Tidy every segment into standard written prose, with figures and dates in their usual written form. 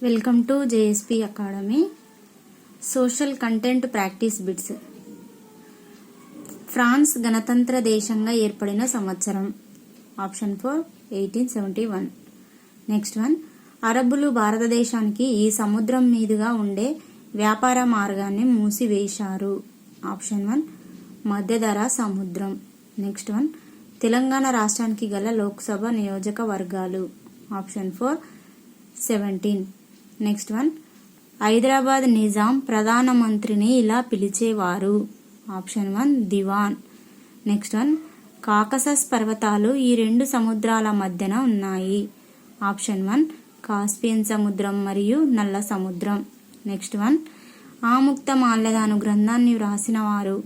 Welcome to JSP academy. Social content practice bits. France గణతంత్ర దేశంగా ఏర్పడిన సంవత్సరం. ఆప్షన్ 4 1871. నెక్స్ట్ వన్, అరబ్బులు భారతదేశానికి ఈ సముద్రం మీదుగా ఉండే వ్యాపార మార్గాన్ని మూసివేశారు. ఆప్షన్ 1 మధ్యధరా సముద్రం. నెక్స్ట్ వన్, తెలంగాణ రాష్ట్రానికి గల లోక్సభ నియోజకవర్గాలు. Option 4 17. Next one, Hyderabad Nizam ప్రధానమంత్రిని ఇలా పిలిచేవారు. ఆప్షన్ 1 దివాన్. నెక్స్ట్ వన్, కాకసస్ పర్వతాలు ఈ రెండు సముద్రాల మధ్యన ఉన్నాయి. ఆప్షన్ 1 కాస్పియన్ సముద్రం మరియు నల్ల సముద్రం. నెక్స్ట్ వన్, ఆముక్త మాల్యదాను గ్రంథాన్ని వ్రాసిన వారు.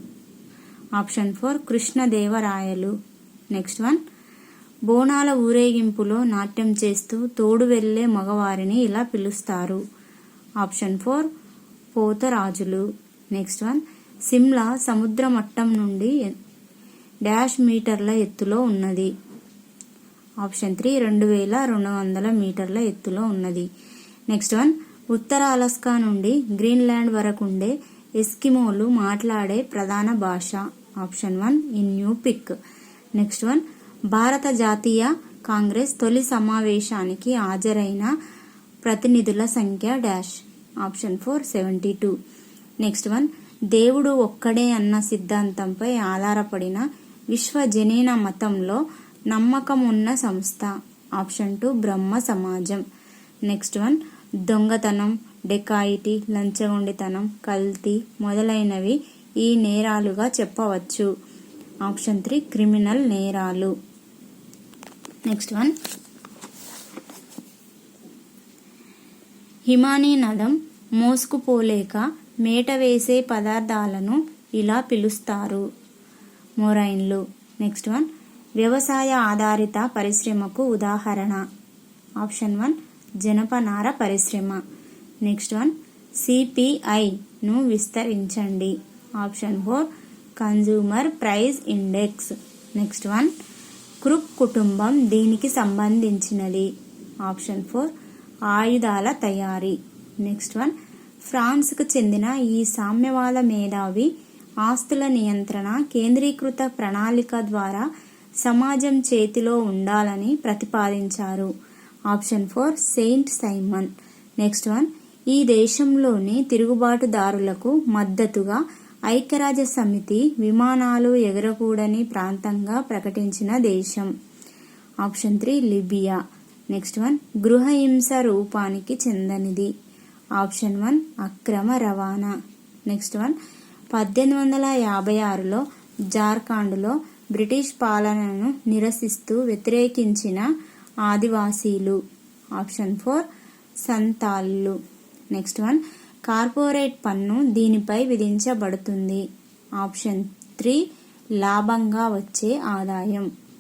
ఆప్షన్ 4 కృష్ణదేవరాయలు. నెక్స్ట్ వన్, బోనాల ఊరేగింపులో నాట్యం చేస్తూ తోడు వెళ్లే మగవారిని ఇలా పిలుస్తారు. ఆప్షన్ 4 పోతరాజులు. నెక్స్ట్ వన్, సిమ్లా సముద్ర మట్టం నుండి -మీటర్ల ఎత్తులో ఉన్నది. ఆప్షన్ 3 2200 మీటర్ల ఎత్తులో ఉన్నది. నెక్స్ట్ వన్, ఉత్తర అలస్కా నుండి గ్రీన్లాండ్ వరకు ఉండే ఎస్కిమోలు మాట్లాడే ప్రధాన భాష. ఆప్షన్ 1 ఇన్యూపిక్. నెక్స్ట్ వన్, భారత జాతీయ కాంగ్రెస్ తొలి సమావేశానికి హాజరైన ప్రతినిధుల సంఖ్య డాష్. ఆప్షన్ 4 72. నెక్స్ట్ వన్, దేవుడు ఒక్కడే అన్న సిద్ధాంతంపై ఆధారపడిన విశ్వజనీన మతంలో నమ్మకం ఉన్న సంస్థ. ఆప్షన్ 2 బ్రహ్మ సమాజం. నెక్స్ట్ వన్, దొంగతనం, డెకాయిటీ, లంచగొండితనం, కల్తీ మొదలైనవి ఈ నేరాలుగా చెప్పవచ్చు. ఆప్షన్ 3 క్రిమినల్ నేరాలు. నెక్స్ట్ వన్, హిమానీ నదం మోసుకుపోలేక మేట వేసే పదార్థాలను ఇలా పిలుస్తారు. మొరైన్లు. నెక్స్ట్ వన్, వ్యవసాయ ఆధారిత పరిశ్రమకు ఉదాహరణ. ఆప్షన్ 1 జనపనార పరిశ్రమ. నెక్స్ట్ వన్, సిపిఐను విస్తరించండి. Option 4 consumer price index. Next one, క్రుక్ కుటుంబం దీనికి సంబంధించినది. ఆప్షన్ 4 ఆయుధాల తయారీ. నెక్స్ట్ వన్, ఫ్రాన్స్కు చెందిన ఈ సామ్యవాద మేధావి ఆస్తుల నియంత్రణ కేంద్రీకృత ప్రణాళిక ద్వారా సమాజం చేతిలో ఉండాలని ప్రతిపాదించారు. Option 4 Saint Simon. Next one, ఈ దేశంలోని తిరుగుబాటుదారులకు మద్దతుగా ఐక్యరాజ్య సమితి విమానాలు ఎగరకూడని ప్రాంతంగా ప్రకటించిన దేశం. Option 3 Libya. నెక్స్ట్ వన్, గృహహింస రూపానికి చెందనిది. ఆప్షన్ 1 అక్రమ రవాణా. నెక్స్ట్ వన్, 1856లో జార్ఖండ్లో బ్రిటిష్ పాలనను నిరసిస్తూ వ్యతిరేకించిన ఆదివాసీలు. ఆప్షన్ 4 సంతాళ్ళు. నెక్స్ట్ వన్, కార్పొరేట్ పన్ను దీనిపై విధించబడుతుంది. ఆప్షన్ 3 లాభంగా వచ్చే ఆదాయం.